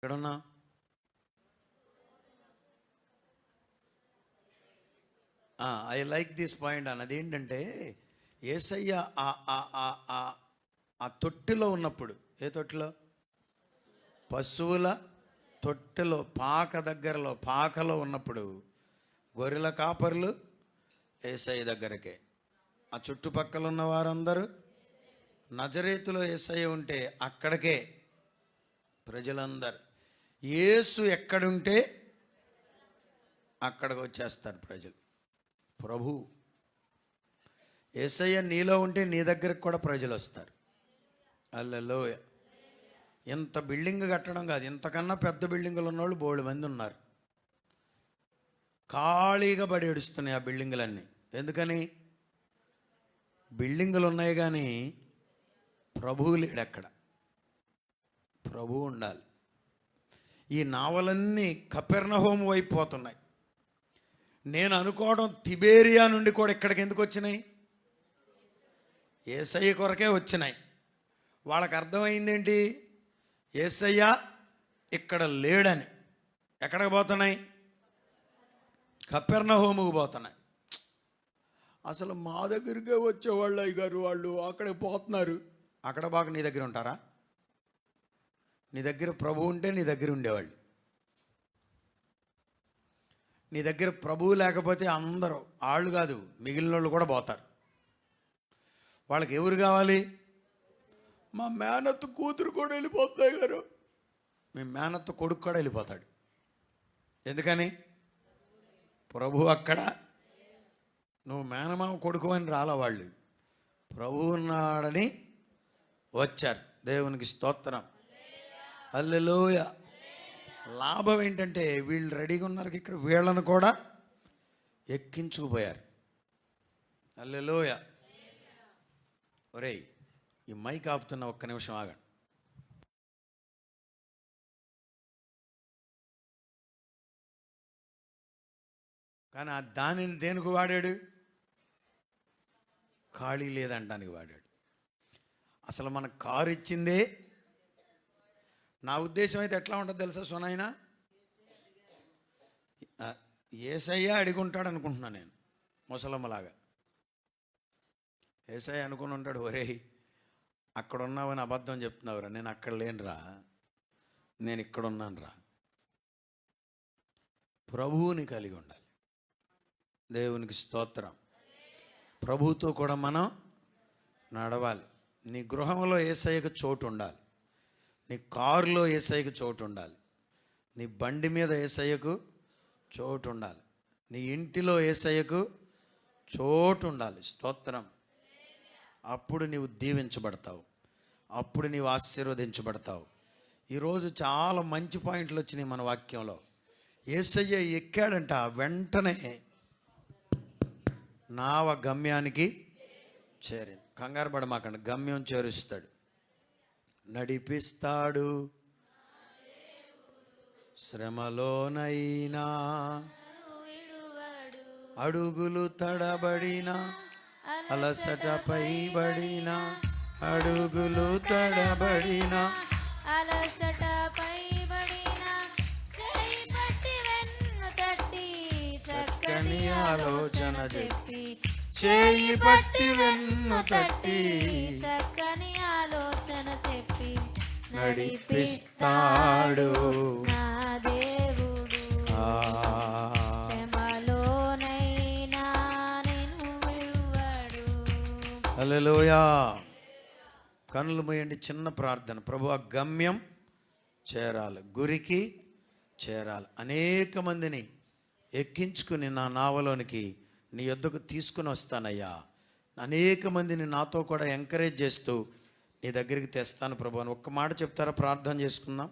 ఎక్కడున్నా? I like this point అన్నది ఏంటంటే, యేసయ్య ఆ తొట్టిలో ఉన్నప్పుడు, ఏ తొట్టిలో? పశువుల తొట్టెలో, పాక దగ్గరలో, పాకలో ఉన్నప్పుడు గొర్రెల కాపర్లు యేసయ్య దగ్గరకే, ఆ చుట్టుపక్కల ఉన్న వారందరూ నజరేతులో యేసయ్య ఉంటే అక్కడికే ప్రజలందరూ. యేసు ఎక్కడుంటే అక్కడికి వచ్చేస్తారు ప్రజలు. ప్రభు యేసయ్య నీలో ఉంటే నీ దగ్గరకు కూడా ప్రజలు వస్తారు. హల్లెలూయా. ఇంత బిల్డింగ్ కట్టడం కాదు, ఇంతకన్నా పెద్ద బిల్డింగులు ఉన్నవాళ్ళు బోల్డు మంది ఉన్నారు. ఖాళీగా పడి ఏడుస్తున్నాయి ఆ బిల్డింగులన్నీ. ఎందుకని? బిల్డింగులు ఉన్నాయి కానీ ప్రభువు లేడు అక్కడ. ప్రభువు ఉండాలి. ఈ నావలన్నీ కపెర్నహూము వైపు పోతున్నాయి. నేను అనుకోవడం తిబేరియా నుండి కూడా ఇక్కడికి ఎందుకు వచ్చినాయి? యేసయ్య కొరకే వచ్చినాయి. వాళ్ళకి అర్థమైందేంటి? యేసయ్య ఇక్కడ లేడని. ఎక్కడికి పోతున్నాయి? కపెర్నహూముకు పోతున్నాయి. అసలు మా దగ్గరికే వచ్చేవాళ్ళు అయ్యగారు, వాళ్ళు అక్కడికి పోతున్నారు. అక్కడ బాగా నీ దగ్గర ఉంటారా? నీ దగ్గర ప్రభు ఉంటే నీ దగ్గర ఉండేవాళ్ళు. నీ దగ్గర ప్రభువు లేకపోతే అందరూ, వాళ్ళు కాదు మిగిలిన వాళ్ళు కూడా పోతారు. వాళ్ళకి ఎవరు కావాలి? మా మేనత్త కూతురు కూడా వెళ్ళిపోతాయి గారు. మీ మేనత్త కొడుకు కూడా వెళ్ళిపోతాడు. ఎందుకని? ప్రభు అక్కడ. నువ్వు మేనమామ కొడుకు అని రాలా, వాళ్ళు ప్రభు ఉన్నాడని వచ్చారు. దేవునికి స్తోత్రం. హల్లెలూయా. లాభం ఏంటంటే వీళ్ళు రెడీగా ఉన్నారు, ఇక్కడ వీళ్ళను కూడా ఎక్కించుకుపోయారు. హల్లెలూయా. ఒరేయ్, ఈ మైక్ ఆపుతున్న ఒక్క నిమిషం ఆగండి. కానీ ఆ దానిని దేనికి వాడాడు? ఖాళీ లేదంటానికి వాడాడు. అసలు మన కారు ఇచ్చిందే. నా ఉద్దేశం అయితే ఎట్లా ఉంటుంది తెలుసా సోనాయన? యేసయ్య అడిగుంటాడు అనుకుంటున్నాను నేను, ముసలమ్మలాగా. యేసయ్య అనుకుని ఉంటాడు, ఒరేయ్ అక్కడ ఉన్నావని అబద్ధం చెప్తున్నావురా, నేను అక్కడ లేనురా, నేను ఇక్కడ ఉన్నాను రా. ప్రభువుని కలిగి ఉండాలి. దేవునికి స్తోత్రం. ప్రభువుతో కూడా మనం నడవాలి. నీ గృహంలో యేసయ్యకు చోటు ఉండాలి. నీ కారులో యేసయ్యకు చోటు ఉండాలి. నీ బండి మీద యేసయ్యకు చోటు ఉండాలి. నీ ఇంటిలో యేసయ్యకు చోటు ఉండాలి. స్తోత్రం. అప్పుడు నీవు దీవించబడతావు, అప్పుడు నీవు ఆశీర్వదించబడతావు. ఈరోజు చాలా మంచి పాయింట్లు వచ్చినాయి మన వాక్యంలో. యేసయ్య ఎక్కాడంట, వెంటనే నావ గమ్యానికి చేరింది. కంగారు పడమాకండి, గమ్యం చేరుస్తాడు, నడిపిస్తాడు. శ్రమలోనైనా అడుగులు తడబడిన, అలసటపై బడిన, అడుగులు తడబడిన, అలసటపై బడిన, చక్కని ఆలోచన చెప్పి, చేయి పట్టి వెన్ను తట్టి, చక్కని ఆలోచన చెప్పి నడిపిస్తాడు నా దేవుడు. శ్రమలోనైనా నిన్ను విడువడు. హల్లెలూయా. కనులు మూయండి, చిన్న ప్రార్థన. ప్రభువా, గమ్యం చేరాలి, గురికి చేరాలి. అనేక మందిని ఎక్కించుకుని నా నావలోనికి నీ యొద్దకు తీసుకుని వస్తానయ్యా. అనేక మందిని నాతో కూడా ఎంకరేజ్ చేస్తూ నీ దగ్గరికి తెస్తాను ప్రభు అని ఒక్క మాట చెప్తారా? ప్రార్థన చేసుకుందాం.